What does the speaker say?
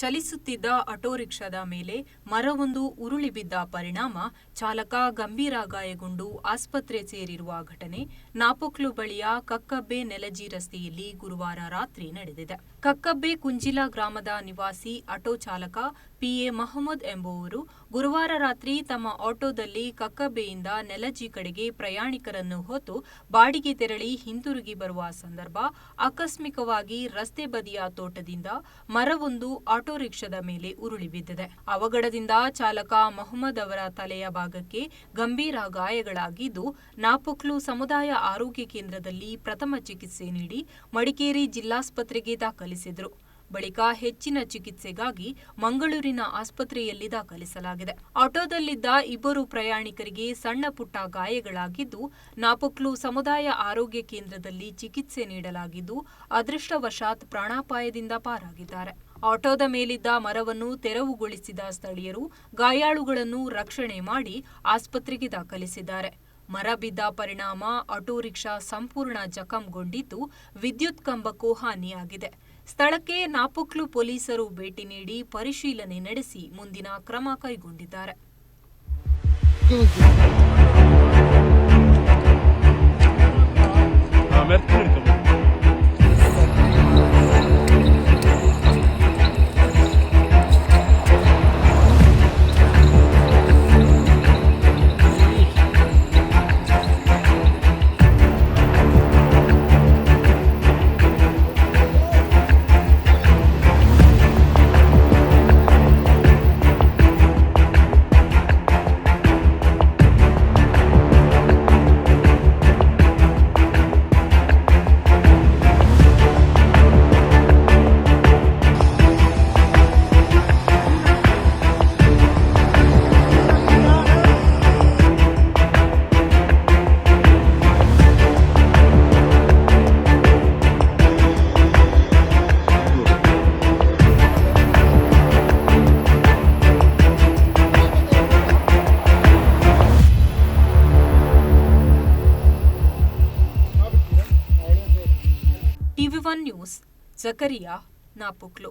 ಚಲಿಸುತ್ತಿದ್ದ auto ರಿಕ್ಷಾದ ಮೇಲೆ ಮರವೊಂದು ಉರುಳಿ ಬಿದ್ದ ಪರಿಣಾಮ ಚಾಲಕ ಗಂಭೀರ ಗಾಯಗೊಂಡು ಆಸ್ಪತ್ರೆ ಸೇರಿರುವ ಘಟನೆ ನಾಪೊಕ್ಲು ಬಳಿಯ ಕಕ್ಕಬ್ಬೆ ನೆಲಜಿ ರಸ್ತೆಯಲ್ಲಿ ಗುರುವಾರ ರಾತ್ರಿ ನಡೆದಿದೆ. ಕಕ್ಕಬ್ಬೆ ಕುಂಜಿಲ ಗ್ರಾಮದ ನಿವಾಸಿ ಆಟೋ ಚಾಲಕ ಪಿಎ ಮಹಮ್ಮದ್ ಎಂಬುವರು ಗುರುವಾರ ರಾತ್ರಿ ತಮ್ಮ ಆಟೋದಲ್ಲಿ ಕಕ್ಕಬ್ಬೆಯಿಂದ ನೆಲಜಿ ಕಡೆಗೆ ಪ್ರಯಾಣಿಕರನ್ನು ಹೊತ್ತು ಬಾಡಿಗೆ ತೆರಳಿ ಹಿಂತಿರುಗಿ ಬರುವ ಸಂದರ್ಭ ಆಕಸ್ಮಿಕವಾಗಿ ರಸ್ತೆ ಬದಿಯ ತೋಟದಿಂದ ಮರವೊಂದು ಆಟೋ ರಿಕ್ಷಾದ ಮೇಲೆ ಉರುಳಿ ಬಿದ್ದಿದೆ. ಅವಘಡದಿಂದ ಚಾಲಕ ಮೊಹಮ್ಮದ್ ಅವರ ತಲೆಯ ಭಾಗಕ್ಕೆ ಗಂಭೀರ ಗಾಯಗಳಾಗಿದ್ದು, ನಾಪೊಕ್ಲು ಸಮುದಾಯ ಆರೋಗ್ಯ ಕೇಂದ್ರದಲ್ಲಿ ಪ್ರಥಮ ಚಿಕಿತ್ಸೆ ನೀಡಿ ಮಡಿಕೇರಿ ಜಿಲ್ಲಾಸ್ಪತ್ರೆಗೆ ದಾಖಲಿಸಿದರು. ಬಳಿಕ ಹೆಚ್ಚಿನ ಚಿಕಿತ್ಸೆಗಾಗಿ ಮಂಗಳೂರಿನ ಆಸ್ಪತ್ರೆಯಲ್ಲಿ ದಾಖಲಿಸಲಾಗಿದೆ. ಆಟೋದಲ್ಲಿದ್ದ ಇಬ್ಬರು ಪ್ರಯಾಣಿಕರಿಗೆ ಸಣ್ಣ ಪುಟ್ಟ ಗಾಯಗಳಾಗಿದ್ದು, ನಾಪೊಕ್ಲು ಸಮುದಾಯ ಆರೋಗ್ಯ ಕೇಂದ್ರದಲ್ಲಿ ಚಿಕಿತ್ಸೆ ನೀಡಲಾಗಿದ್ದು, ಅದೃಷ್ಟವಶಾತ್ ಪ್ರಾಣಾಪಾಯದಿಂದ ಪಾರಾಗಿದ್ದಾರೆ. ಆಟೋದ ಮೇಲಿದ್ದ ಮರವನ್ನು ತೆರವುಗೊಳಿಸಿದ ಸ್ಥಳೀಯರು ಗಾಯಾಳುಗಳನ್ನು ರಕ್ಷಣೆ ಮಾಡಿ ಆಸ್ಪತ್ರೆಗೆ ದಾಖಲಿಸಿದ್ದಾರೆ. ಮರ ಬಿದ್ದ ಪರಿಣಾಮ ಆಟೋ ರಿಕ್ಷಾ ಸಂಪೂರ್ಣ ಜಖಂಗೊಂಡಿದ್ದು, ವಿದ್ಯುತ್ ಕಂಬಕ್ಕೂ ಹಾನಿಯಾಗಿದೆ. ಸ್ಥಳಕ್ಕೆ ನಾಪೊಕ್ಲು ಪೊಲೀಸರು ಭೇಟಿ ನೀಡಿ ಪರಿಶೀಲನೆ ನಡೆಸಿ ಮುಂದಿನ ಕ್ರಮ ಕೈಗೊಂಡಿದ್ದಾರೆ. TV1 news, Zakariya, Napoklu.